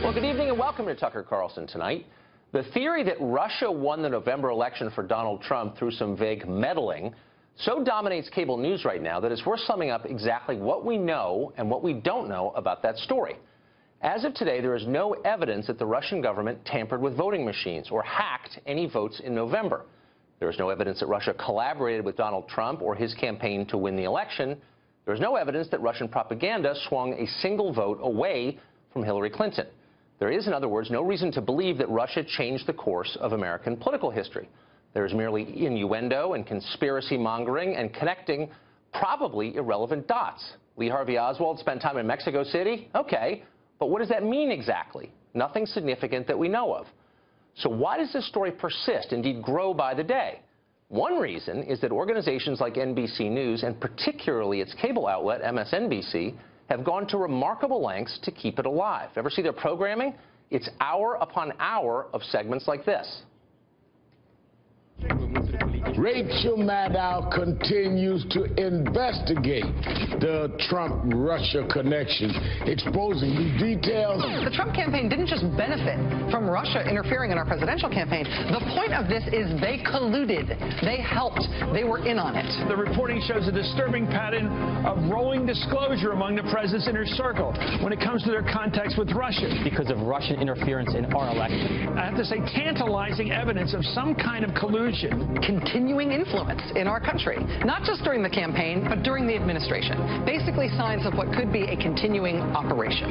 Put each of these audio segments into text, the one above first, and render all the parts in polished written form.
Well, good evening and welcome to Tucker Carlson tonight. The theory that Russia won the November election for Donald Trump through some vague meddling so dominates cable news right now that it's worth summing up exactly what we know and what we don't know about that story. As of today, there is no evidence that the Russian government tampered with voting machines or hacked any votes in November. There is no evidence that Russia collaborated with Donald Trump or his campaign to win the election. There is no evidence that Russian propaganda swung a single vote away from Hillary Clinton. There is, in other words, no reason to believe that Russia changed the course of American political history. There is merely innuendo and conspiracy mongering and connecting probably irrelevant dots. Lee Harvey Oswald spent time in Mexico City? Okay, but what does that mean exactly? Nothing significant that we know of. So why does this story persist, indeed grow by the day? One reason is that organizations like NBC News, and particularly its cable outlet, MSNBC, have gone to remarkable lengths to keep it alive. Ever see their programming? It's hour upon hour of segments like this. Rachel Maddow continues to investigate the Trump-Russia connection, exposing new details. The Trump campaign didn't just benefit from Russia interfering in our presidential campaign. The point of this is they colluded. They helped. They were in on it. The reporting shows a disturbing pattern of rolling disclosure among the president's inner circle when it comes to their contacts with Russia. Because of Russian interference in our election. I have to say, tantalizing evidence of some kind of collusion. Continuing influence in our country, not just during the campaign, but during the administration. Basically signs of what could be a continuing operation.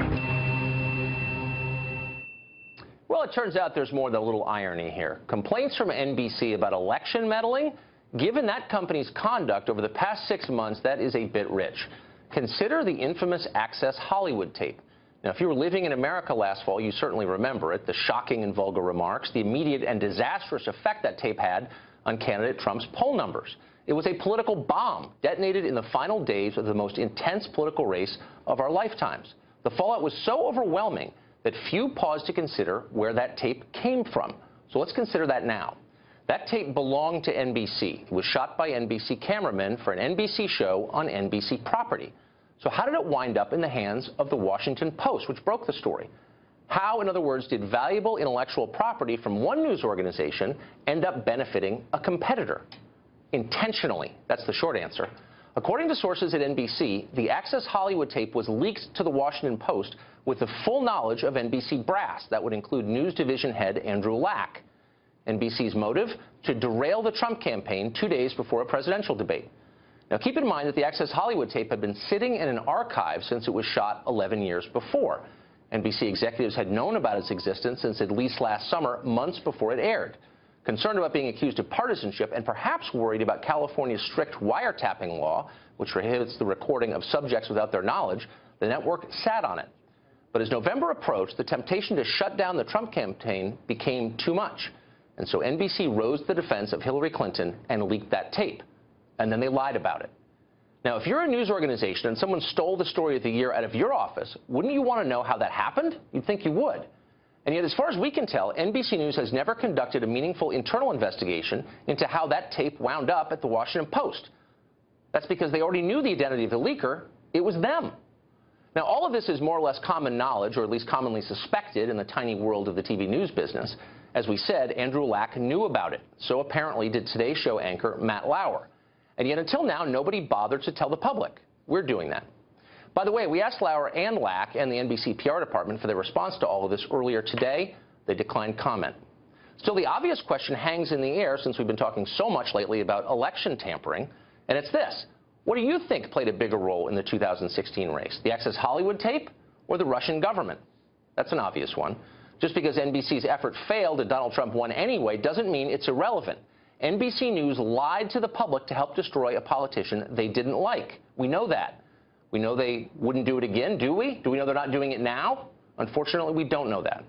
Well, it turns out there's more than a little irony here. Complaints from NBC about election meddling? Given that company's conduct over the past 6 months, that is a bit rich. Consider the infamous Access Hollywood tape. Now, if you were living in America last fall, you certainly remember it, the shocking and vulgar remarks, the immediate and disastrous effect that tape had on candidate Trump's poll numbers. It was a political bomb detonated in the final days of the most intense political race of our lifetimes. The fallout was so overwhelming that few paused to consider where that tape came from. So let's consider that now. That tape belonged to NBC. It was shot by NBC cameramen for an NBC show on NBC property. So how did it wind up in the hands of the Washington Post, which broke the story? How, in other words, did valuable intellectual property from one news organization end up benefiting a competitor? Intentionally. That's the short answer. According to sources at NBC, the Access Hollywood tape was leaked to the Washington Post with the full knowledge of NBC brass. That would include News Division head Andrew Lack. NBC's motive? To derail the Trump campaign 2 days before a presidential debate. Now, keep in mind that the Access Hollywood tape had been sitting in an archive since it was shot 11 years before. NBC executives had known about its existence since at least last summer, months before it aired. Concerned about being accused of partisanship and perhaps worried about California's strict wiretapping law, which prohibits the recording of subjects without their knowledge, the network sat on it. But as November approached, the temptation to shut down the Trump campaign became too much. And so NBC rose to the defense of Hillary Clinton and leaked that tape. And then they lied about it. Now, if you're a news organization and someone stole the story of the year out of your office, wouldn't you want to know how that happened? You'd think you would. And yet, as far as we can tell, NBC News has never conducted a meaningful internal investigation into how that tape wound up at the Washington Post. That's because they already knew the identity of the leaker. It was them. Now, all of this is more or less common knowledge, or at least commonly suspected in the tiny world of the TV news business. As we said, Andrew Lack knew about it. So apparently did Today Show anchor Matt Lauer. And yet, until now, nobody bothered to tell the public. We're doing that. By the way, we asked Lauer and Lack and the NBC PR department for their response to all of this earlier today. They declined comment. Still, the obvious question hangs in the air since we've been talking so much lately about election tampering, and it's this. What do you think played a bigger role in the 2016 race, the Access Hollywood tape or the Russian government? That's an obvious one. Just because NBC's effort failed and Donald Trump won anyway doesn't mean it's irrelevant. NBC News lied to the public to help destroy a politician they didn't like. We know that. We know they wouldn't do it again, do we? Do we know they're not doing it now? Unfortunately, we don't know that.